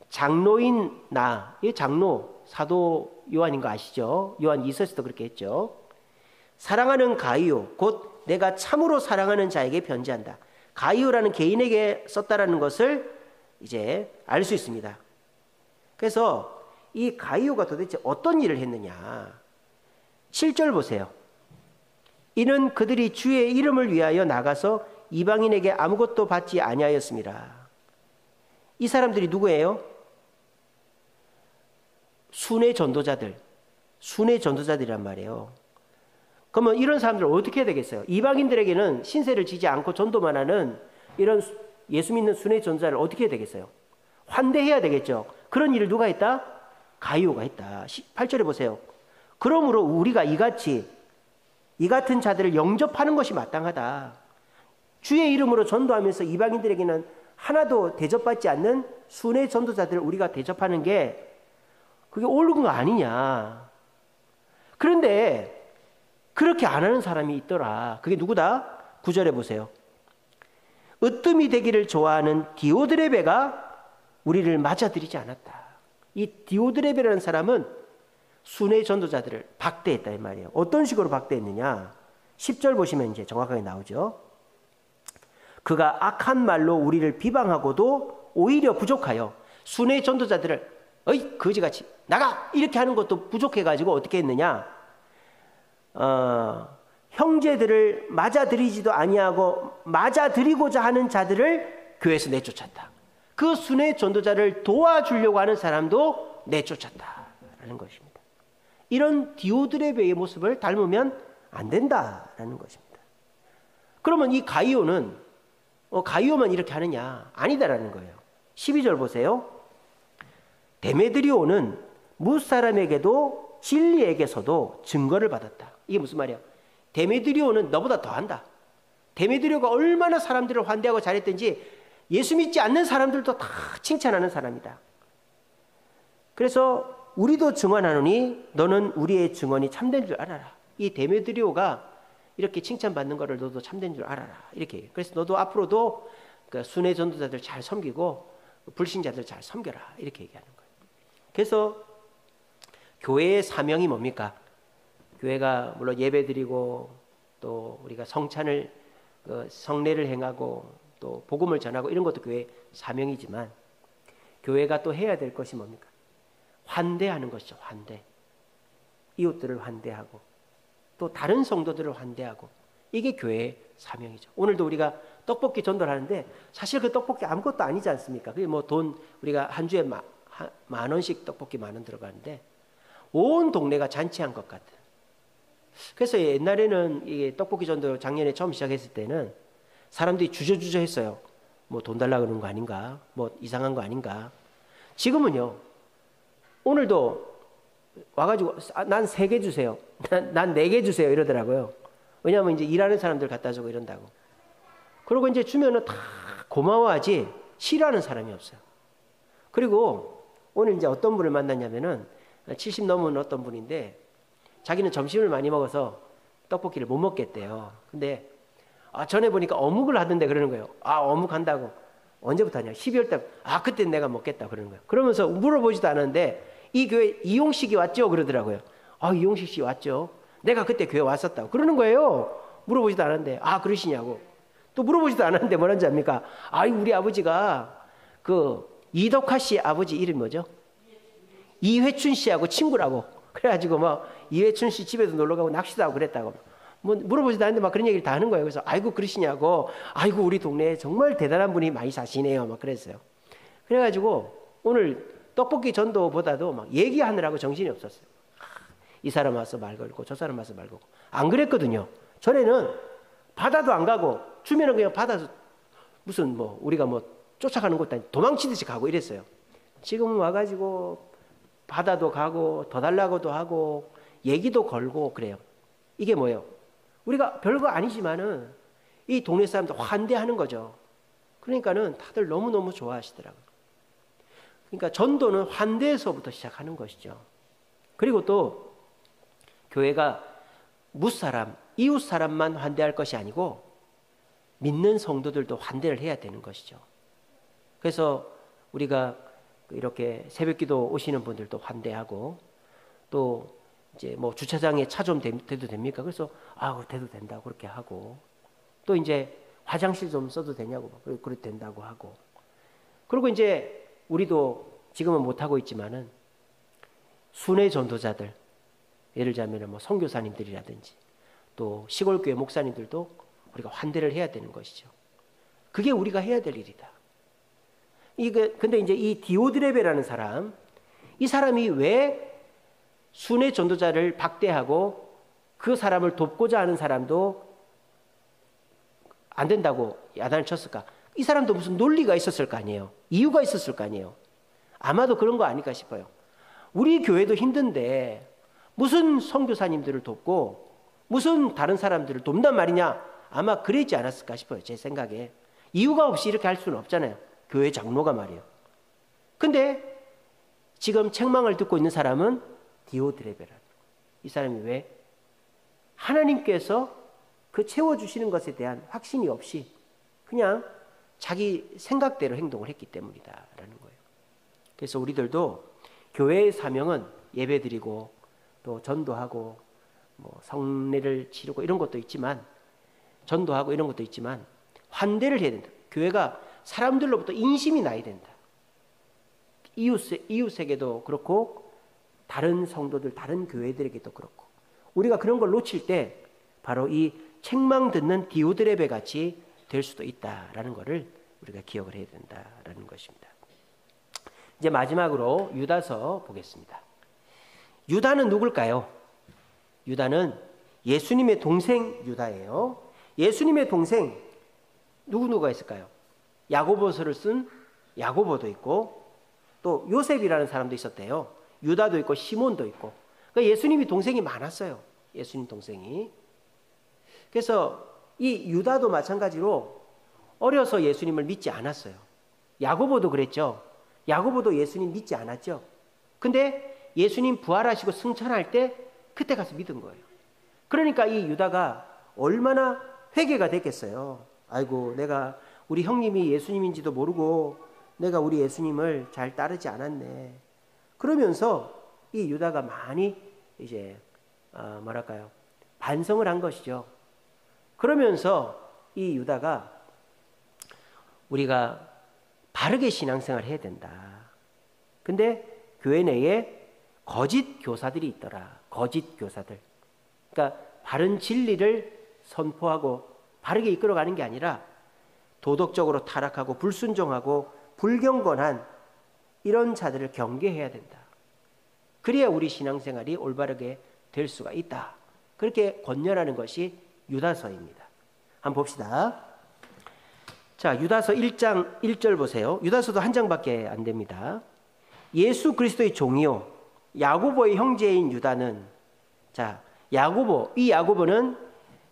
장로인 나, 이 장로 사도 요한인 거 아시죠? 요한 2서에서도 그렇게 했죠. 사랑하는 가이오, 곧 내가 참으로 사랑하는 자에게 편지한다. 가이오라는 개인에게 썼다라는 것을 이제 알 수 있습니다. 그래서 이 가이오가 도대체 어떤 일을 했느냐? 7절 보세요. 이는 그들이 주의 이름을 위하여 나가서 이방인에게 아무것도 받지 아니하였습니다. 이 사람들이 누구예요? 순회 전도자들이란 말이에요. 그러면 이런 사람들은 어떻게 해야 되겠어요? 이방인들에게는 신세를 지지 않고 전도만 하는 이런 예수 믿는 순회 전도자를 어떻게 해야 되겠어요? 환대해야 되겠죠. 그런 일을 누가 했다? 가이오가 했다. 8절에 보세요. 그러므로 우리가 이 같은 자들을 영접하는 것이 마땅하다. 주의 이름으로 전도하면서 이방인들에게는 하나도 대접받지 않는 순회 전도자들을 우리가 대접하는 게 그게 옳은 거 아니냐. 그런데 그렇게 안 하는 사람이 있더라. 그게 누구다? 9절에 보세요. 으뜸이 되기를 좋아하는 디오드레베가 우리를 맞아들이지 않았다. 이 디오드레베라는 사람은 순회 전도자들을 박대했다 이 말이에요. 어떤 식으로 박대했느냐? 10절 보시면 이제 정확하게 나오죠. 그가 악한 말로 우리를 비방하고도 오히려 부족하여 순회 전도자들을 어이 거지같이 나가 이렇게 하는 것도 부족해가지고 어떻게 했느냐? 형제들을 맞아들이지도 아니하고 맞아들이고자 하는 자들을 교회에서 내쫓았다. 그 순회 전도자를 도와주려고 하는 사람도 내쫓았다라는 것입니다. 이런 디오드레베의 모습을 닮으면 안 된다라는 것입니다. 그러면 이 가이오는 가이오만 이렇게 하느냐? 아니다라는 거예요. 12절 보세요. 데메드리오는 무사람에게도 진리에게서도 증거를 받았다. 이게 무슨 말이야? 데메드리오는 너보다 더한다. 데메드리오가 얼마나 사람들을 환대하고 잘했든지 예수 믿지 않는 사람들도 다 칭찬하는 사람이다. 그래서 우리도 증언하노니 너는 우리의 증언이 참된 줄 알아라. 이 데메드리오가 이렇게 칭찬받는 거를 너도 참된 줄 알아라. 이렇게 얘기해요. 그래서 너도 앞으로도 그 순회 전도자들 잘 섬기고 불신자들 잘 섬겨라. 이렇게 얘기하는 거예요. 그래서 교회의 사명이 뭡니까? 교회가 물론 예배드리고 또 우리가 성찬을 성례를 행하고 또 복음을 전하고 이런 것도 교회의 사명이지만 교회가 또 해야 될 것이 뭡니까? 환대하는 것이죠. 환대. 이웃들을 환대하고 또 다른 성도들을 환대하고 이게 교회의 사명이죠. 오늘도 우리가 떡볶이 전도를 하는데 사실 그 떡볶이 아무것도 아니지 않습니까? 그게 뭐 돈 우리가 한 주에 만 원씩 떡볶이 10,000원 들어가는데 온 동네가 잔치한 것 같은. 그래서 옛날에는 이게 떡볶이 전도 작년에 처음 시작했을 때는 사람들이 주저주저 했어요. 뭐 돈 달라고 그러는 거 아닌가? 뭐 이상한 거 아닌가? 지금은요. 오늘도 와가지고 난 3개 주세요. 난 4개 주세요. 이러더라고요. 왜냐하면 이제 일하는 사람들 갖다 주고 이런다고. 그리고 이제 주면은 다 고마워하지 싫어하는 사람이 없어요. 그리고 오늘 이제 어떤 분을 만났냐면은 70 넘은 어떤 분인데 자기는 점심을 많이 먹어서 떡볶이를 못 먹겠대요. 근데 전에 보니까 어묵을 하던데 그러는 거예요. 어묵 한다고. 언제부터 하냐? 12월 달. 그때 내가 먹겠다 그러는 거예요. 그러면서 물어보지도 않았는데 이 교회 이용식이 왔죠? 그러더라고요. 이용식 씨 왔죠? 내가 그때 교회 왔었다고 그러는 거예요. 물어보지도 않았는데 그러시냐고. 또 물어보지도 않았는데 뭐라는지 압니까? 우리 아버지가 그 이덕화 씨 아버지 이름이 뭐죠? 이회춘 씨하고 친구라고. 그래가지고 이회춘 씨 집에도 놀러 가고 낚시도 하고 그랬다고. 뭐 물어보지도 않는데 막 그런 얘기를 다 하는 거예요. 그래서 그러시냐고. 우리 동네에 정말 대단한 분이 많이 사시네요. 막 그랬어요. 그래가지고 오늘 떡볶이 전도보다도 막 얘기하느라고 정신이 없었어요. 이 사람 와서 말 걸고 저 사람 와서 말 걸고. 안 그랬거든요. 전에는 바다도 안 가고 주면은 그냥 바다에서 무슨 우리가 쫓아가는 것도 아니고 도망치듯이 가고 이랬어요. 지금은 와가지고 바다도 가고 더 달라고도 하고 얘기도 걸고 그래요. 이게 뭐예요? 우리가 별거 아니지만은 이 동네 사람들 환대하는 거죠. 그러니까는 다들 너무너무 좋아하시더라고요. 그러니까 전도는 환대에서부터 시작하는 것이죠. 그리고 또 교회가 무사람, 이웃 사람만 환대할 것이 아니고 믿는 성도들도 환대를 해야 되는 것이죠. 그래서 우리가 이렇게 새벽기도 오시는 분들도 환대하고 또 이제 주차장에 차 좀 대도 됩니까? 그래서 대도 된다고 그렇게 하고 또 이제 화장실 좀 써도 되냐고 그래도 된다고 하고 그리고 이제 우리도 지금은 못 하고 있지만은 순회 전도자들 예를 들자면 선교사님들이라든지 또 시골교회 목사님들도 우리가 환대를 해야 되는 것이죠. 그게 우리가 해야 될 일이다. 근데 이제 이 디오드레베라는 사람, 이 사람이 왜 순회 전도자를 박대하고 그 사람을 돕고자 하는 사람도 안 된다고 야단을 쳤을까? 이 사람도 무슨 논리가 있었을 거 아니에요. 이유가 있었을 거 아니에요. 아마도 그런 거 아닐까 싶어요. 우리 교회도 힘든데 무슨 선교사님들을 돕고 무슨 다른 사람들을 돕단 말이냐? 아마 그러지 않았을까 싶어요. 제 생각에. 이유가 없이 이렇게 할 수는 없잖아요. 교회 장로가 말이에요. 근데 지금 책망을 듣고 있는 사람은 디오드레베라. 이 사람이 왜? 하나님께서 그 채워주시는 것에 대한 확신이 없이 그냥 자기 생각대로 행동을 했기 때문이다라는 거예요. 그래서 우리들도 교회의 사명은 예배드리고 또 전도하고 뭐 성례를 치르고 이런 것도 있지만, 전도하고 이런 것도 있지만 환대를 해야 된다. 교회가 사람들로부터 인심이 나야 된다. 이웃에게도 그렇고 다른 성도들, 다른 교회들에게도 그렇고. 우리가 그런 걸 놓칠 때 바로 이 책망 듣는 디오드레베 같이 될 수도 있다라는 것을 우리가 기억을 해야 된다라는 것입니다. 이제 마지막으로 유다서 보겠습니다. 유다는 누굴까요? 유다는 예수님의 동생 유다예요. 예수님의 동생 누구가 있을까요? 야고보서를 쓴 야고보도 있고 또 요셉이라는 사람도 있었대요. 유다도 있고 시몬도 있고. 그러니까 예수님이 동생이 많았어요. 예수님 동생이. 그래서 이 유다도 마찬가지로 어려서 예수님을 믿지 않았어요. 야고보도 그랬죠. 야고보도 예수님 믿지 않았죠. 근데 예수님 부활하시고 승천할 때 그때 가서 믿은 거예요. 그러니까 이 유다가 얼마나 회개가 됐겠어요. 아이고, 내가 우리 형님이 예수님인지도 모르고 내가 우리 예수님을 잘 따르지 않았네. 그러면서 이 유다가 많이 이제 뭐랄까요, 반성을 한 것이죠. 그러면서 이 유다가 우리가 바르게 신앙생활을 해야 된다. 근데 교회 내에 거짓 교사들이 있더라. 거짓 교사들. 그러니까 바른 진리를 선포하고 바르게 이끌어가는 게 아니라 도덕적으로 타락하고 불순종하고 불경건한 이런 자들을 경계해야 된다. 그래야 우리 신앙생활이 올바르게 될 수가 있다. 그렇게 권면하는 것이 유다서입니다. 한번 봅시다. 자, 유다서 1장 1절 보세요. 유다서도 한 장밖에 안 됩니다. 예수 그리스도의 종이요 야고보의 형제인 유다는, 자, 야고보, 이 야고보는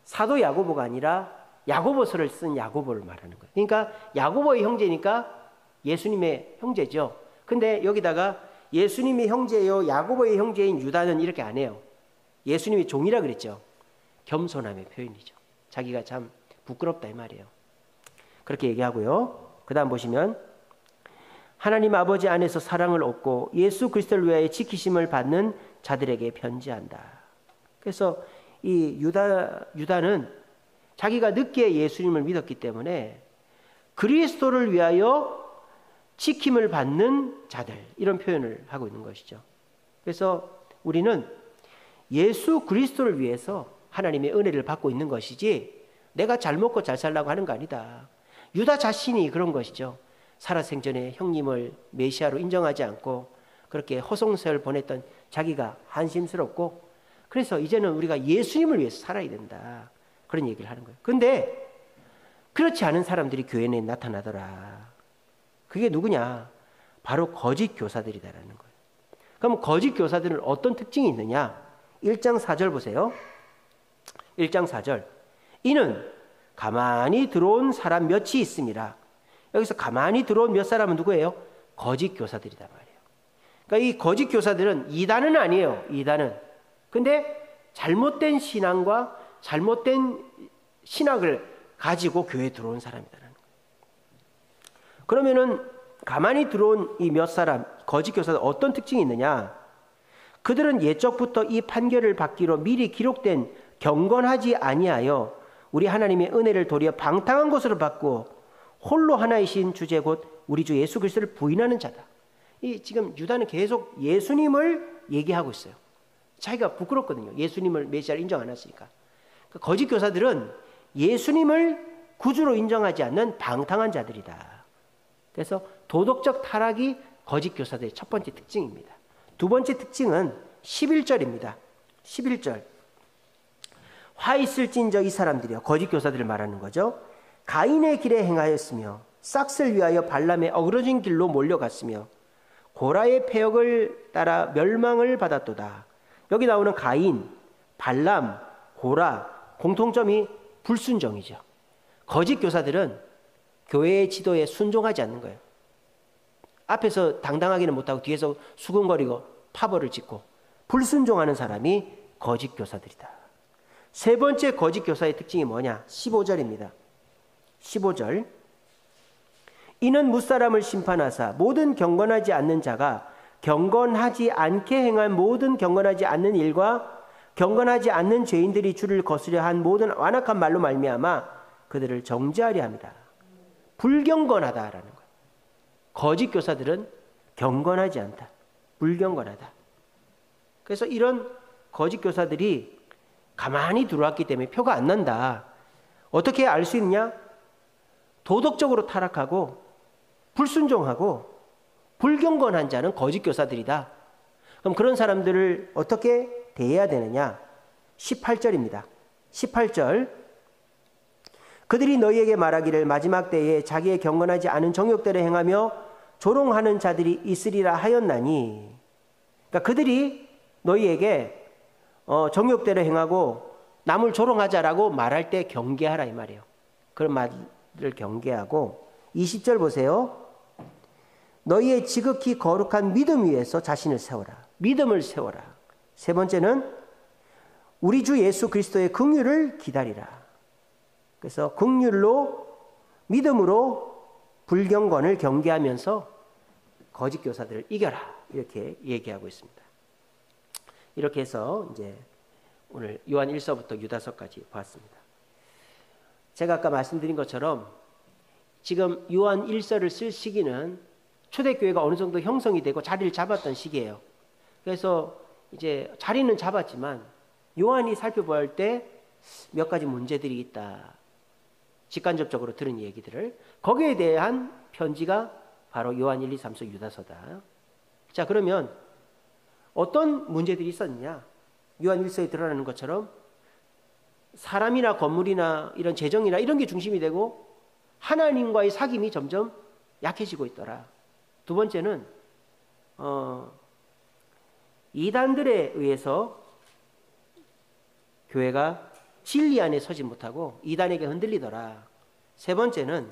사도 야고보가 아니라 야고보서를 쓴 야고보를 말하는 거예요. 그러니까 야고보의 형제니까 예수님의 형제죠. 근데 여기다가 예수님의 형제요 야고보의 형제인 유다는 이렇게 안 해요. 예수님의 종이라 그랬죠. 겸손함의 표현이죠. 자기가 참 부끄럽다 이 말이에요. 그렇게 얘기하고요. 그 다음 보시면 하나님 아버지 안에서 사랑을 얻고 예수 그리스도를 위하여 지키심을 받는 자들에게 편지한다. 그래서 이 유다는 자기가 늦게 예수님을 믿었기 때문에 그리스도를 위하여 지킴을 받는 자들, 이런 표현을 하고 있는 것이죠. 그래서 우리는 예수 그리스도를 위해서 하나님의 은혜를 받고 있는 것이지 내가 잘 먹고 잘 살라고 하는 거 아니다. 유다 자신이 그런 것이죠. 살아생전에 형님을 메시아로 인정하지 않고 그렇게 허송세월 보냈던 자기가 한심스럽고, 그래서 이제는 우리가 예수님을 위해서 살아야 된다. 그런 얘기를 하는 거예요. 근데 그렇지 않은 사람들이 교회 내에 나타나더라. 그게 누구냐? 바로 거짓 교사들이다라는 거예요. 그럼 거짓 교사들은 어떤 특징이 있느냐? 1장 4절 보세요. 1장 4절. 이는 가만히 들어온 사람 몇이 있습니다. 여기서 가만히 들어온 몇 사람은 누구예요? 거짓 교사들이다 말이에요. 그러니까 이 거짓 교사들은 이단은 아니에요. 이단은. 근데 잘못된 신앙과 잘못된 신학을 가지고 교회에 들어온 사람이다라는 거예요. 그러면은 가만히 들어온 이 몇 사람 거짓 교사들 어떤 특징이 있느냐? 그들은 예적부터 이 판결을 받기로 미리 기록된 경건하지 아니하여 우리 하나님의 은혜를 도리어 방탕한 것으로 받고 홀로 하나이신 주제 곧 우리 주 예수 그리스도를 부인하는 자다. 이 지금 유다는 계속 예수님을 얘기하고 있어요. 자기가 부끄럽거든요. 예수님을 메시아를 인정 안 했으니까. 그 거짓 교사들은 예수님을 구주로 인정하지 않는 방탕한 자들이다. 그래서 도덕적 타락이 거짓 교사들의 첫 번째 특징입니다. 두 번째 특징은 11절입니다. 11절. 화 있을진저 이 사람들이요. 거짓 교사들을 말하는 거죠. 가인의 길에 행하였으며 싹을 위하여 발람의 어그러진 길로 몰려갔으며 고라의 패역을 따라 멸망을 받았도다. 여기 나오는 가인, 발람, 고라 공통점이 불순종이죠. 거짓 교사들은 교회의 지도에 순종하지 않는 거예요. 앞에서 당당하기는 못하고 뒤에서 수근거리고 파벌을 짓고 불순종하는 사람이 거짓 교사들이다. 세 번째 거짓 교사의 특징이 뭐냐? 15절입니다. 15절. 이는 무사람을 심판하사 모든 경건하지 않는 자가 경건하지 않게 행한 모든 경건하지 않는 일과 경건하지 않는 죄인들이 주를 거스려 한 모든 완악한 말로 말미암아 그들을 정죄하려 합니다. 불경건하다라는 거예요. 거짓 교사들은 경건하지 않다. 불경건하다. 그래서 이런 거짓 교사들이 가만히 들어왔기 때문에 표가 안 난다. 어떻게 알 수 있냐? 도덕적으로 타락하고 불순종하고 불경건한 자는 거짓 교사들이다. 그럼 그런 사람들을 어떻게 대해야 되느냐? 18절입니다. 18절. 그들이 너희에게 말하기를 마지막 때에 자기의 경건하지 않은 정욕대로 행하며 조롱하는 자들이 있으리라 하였나니. 그러니까 그들이 너희에게 정욕대로 행하고 남을 조롱하자라고 말할 때 경계하라 이 말이에요. 그런 말을 경계하고 20절 보세요. 너희의 지극히 거룩한 믿음 위에서 자신을 세워라. 믿음을 세워라. 세 번째는 우리 주 예수 그리스도의 긍휼을 기다리라. 그래서 긍휼로 믿음으로 불경건을 경계하면서 거짓 교사들을 이겨라. 이렇게 얘기하고 있습니다. 이렇게 해서 이제 오늘 요한 1서부터 유다서까지 보았습니다. 제가 아까 말씀드린 것처럼 지금 요한 1서를 쓸 시기는 초대교회가 어느 정도 형성이 되고 자리를 잡았던 시기예요. 그래서 이제 자리는 잡았지만 요한이 살펴볼 때 몇 가지 문제들이 있다. 직간접적으로 들은 얘기들을 거기에 대한 편지가 바로 요한 1, 2, 3서 유다서다. 자, 그러면 어떤 문제들이 있었느냐? 요한 1서에 드러나는 것처럼 사람이나 건물이나 이런 재정이나 이런 게 중심이 되고 하나님과의 사귐이 점점 약해지고 있더라. 두 번째는 이단들에 의해서 교회가 진리 안에 서지 못하고 이단에게 흔들리더라. 세 번째는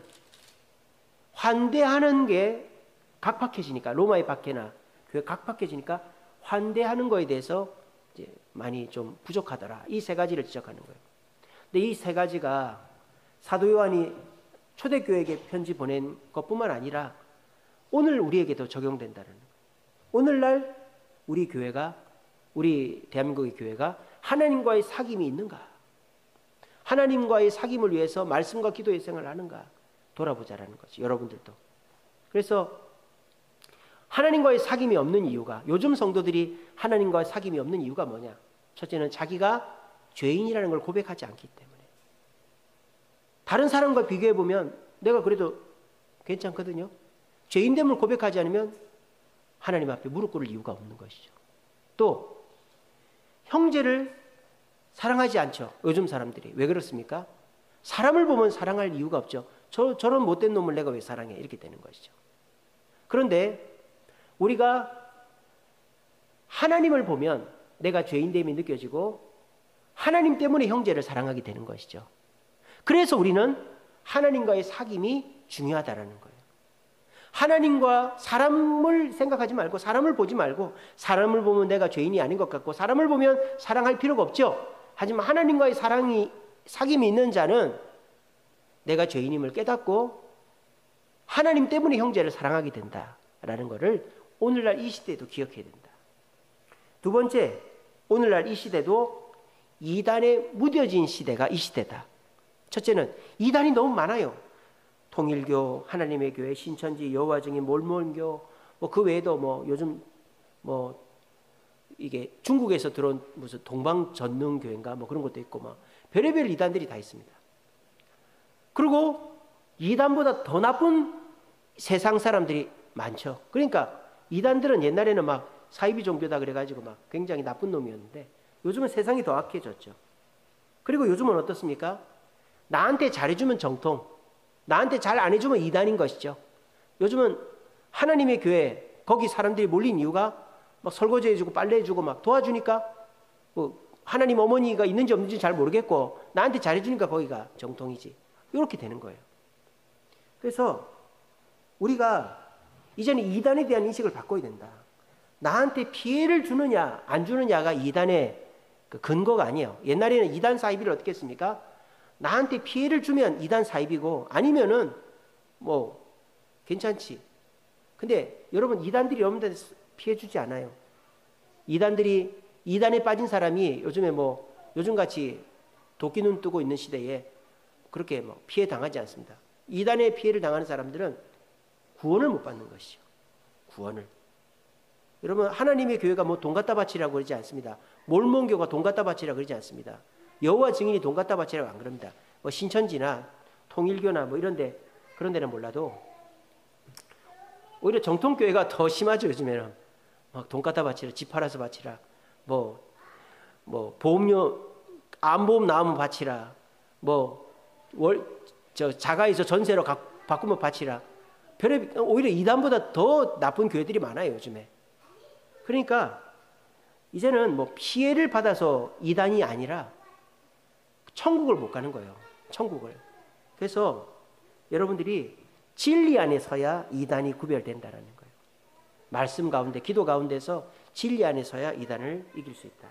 환대하는 게 각박해지니까 로마의 박해나 교회 각박해지니까 환대하는 거에 대해서 이제 많이 좀 부족하더라. 이 세 가지를 지적하는 거예요. 근데 이 세 가지가 사도 요한이 초대교회에게 편지 보낸 것뿐만 아니라 오늘 우리에게도 적용된다는 거예요. 오늘날 우리 교회가, 우리 대한민국의 교회가 하나님과의 사귐이 있는가? 하나님과의 사귐을 위해서 말씀과 기도의 생활을 하는가? 돌아보자라는 거죠. 여러분들도. 그래서 하나님과의 사귐이 없는 이유가, 요즘 성도들이 하나님과의 사귐이 없는 이유가 뭐냐? 첫째는 자기가 죄인이라는 걸 고백하지 않기 때문에. 다른 사람과 비교해보면 내가 그래도 괜찮거든요. 죄인됨을 고백하지 않으면 하나님 앞에 무릎 꿇을 이유가 없는 것이죠. 또 형제를 사랑하지 않죠. 요즘 사람들이. 왜 그렇습니까? 사람을 보면 사랑할 이유가 없죠. 저런 못된 놈을 내가 왜 사랑해? 이렇게 되는 것이죠. 그런데 우리가 하나님을 보면 내가 죄인됨이 느껴지고 하나님 때문에 형제를 사랑하게 되는 것이죠. 그래서 우리는 하나님과의 사귐이 중요하다라는 거예요. 하나님과 사람을 생각하지 말고 사람을 보지 말고 사람을 보면 내가 죄인이 아닌 것 같고 사람을 보면 사랑할 필요가 없죠. 하지만 하나님과의 사귐이 있는 자는 내가 죄인임을 깨닫고 하나님 때문에 형제를 사랑하게 된다라는 것을 오늘날 이 시대에도 기억해야 된다. 두 번째, 오늘날 이 시대도 이단에 무뎌진 시대가 이 시대다. 첫째는 이단이 너무 많아요. 통일교, 하나님의 교회, 신천지, 여호와 증인, 몰몬교, 뭐 그 외에도 뭐 요즘 뭐 이게 중국에서 들어온 무슨 동방전능교회인가 뭐 그런 것도 있고 막 별의별 이단들이 다 있습니다. 그리고 이단보다 더 나쁜 세상 사람들이 많죠. 그러니까 이단들은 옛날에는 막 사이비 종교다 그래가지고 막 굉장히 나쁜 놈이었는데 요즘은 세상이 더 악해졌죠. 그리고 요즘은 어떻습니까? 나한테 잘해주면 정통, 나한테 잘 안 해주면 이단인 것이죠. 요즘은 하나님의 교회 거기 사람들이 몰린 이유가 막 설거지 해주고 빨래 해주고 막 도와주니까 뭐 하나님 어머니가 있는지 없는지 잘 모르겠고 나한테 잘해주니까 거기가 정통이지. 이렇게 되는 거예요. 그래서 우리가 이제는 이단에 대한 인식을 바꿔야 된다. 나한테 피해를 주느냐 안 주느냐가 이단의 그 근거가 아니에요. 옛날에는 이단 사이비를 어떻게 했습니까? 나한테 피해를 주면 이단 사이비고 아니면은 뭐 괜찮지. 근데 여러분 이단들이 여러분들 피해 주지 않아요. 이단에 빠진 사람이 요즘에 뭐 요즘같이 도끼 눈 뜨고 있는 시대에 그렇게 뭐 피해 당하지 않습니다. 이단의 피해를 당하는 사람들은 구원을 못 받는 것이죠. 구원을. 여러분 하나님의 교회가 뭐 돈 갖다 바치라고 그러지 않습니다. 몰몬교가 돈 갖다 바치라고 그러지 않습니다. 여호와 증인이 돈 갖다 바치라고 안 그럽니다. 뭐 신천지나 통일교나 뭐 이런데 그런 데는 몰라도 오히려 정통교회가 더 심하죠. 요즘에는 막 돈 갖다 바치라, 집 팔아서 바치라, 뭐 보험료 암보험 나오면 바치라, 자가에서 전세로 바꾸면 바치라. 오히려 이단보다 더 나쁜 교회들이 많아요 요즘에. 그러니까 이제는 뭐 피해를 받아서 이단이 아니라 천국을 못 가는 거예요. 천국을. 그래서 여러분들이 진리 안에 서야 이단이 구별된다라는 거예요. 말씀 가운데, 기도 가운데서 진리 안에 서야 이단을 이길 수 있다.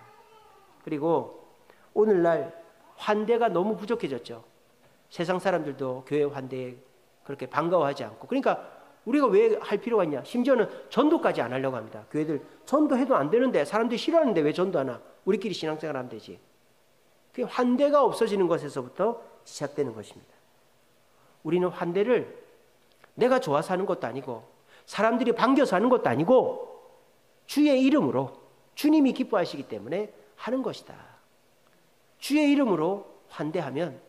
그리고 오늘날 환대가 너무 부족해졌죠. 세상 사람들도 교회 환대에 그렇게 반가워하지 않고. 그러니까 우리가 왜 할 필요가 있냐. 심지어는 전도까지 안 하려고 합니다. 교회들 전도해도 안 되는데 사람들이 싫어하는데 왜 전도하나. 우리끼리 신앙생활 하면 되지. 그 환대가 없어지는 것에서부터 시작되는 것입니다. 우리는 환대를 내가 좋아서 하는 것도 아니고 사람들이 반겨서 하는 것도 아니고 주의 이름으로 주님이 기뻐하시기 때문에 하는 것이다. 주의 이름으로 환대하면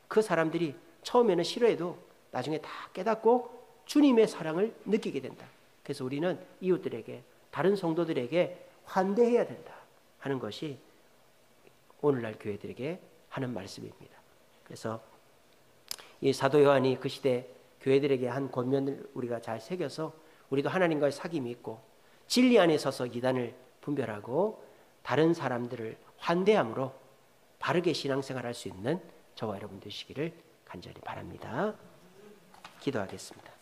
그 사람들이 처음에는 싫어해도 나중에 다 깨닫고 주님의 사랑을 느끼게 된다. 그래서 우리는 이웃들에게, 다른 성도들에게 환대해야 된다 하는 것이 오늘날 교회들에게 하는 말씀입니다. 그래서 이 사도 요한이 그 시대 교회들에게 한 권면을 우리가 잘 새겨서 우리도 하나님과의 사귐이 있고 진리 안에 서서 이단을 분별하고 다른 사람들을 환대함으로 바르게 신앙생활할 수 있는 저와 여러분 되시기를 간절히 바랍니다. 기도하겠습니다.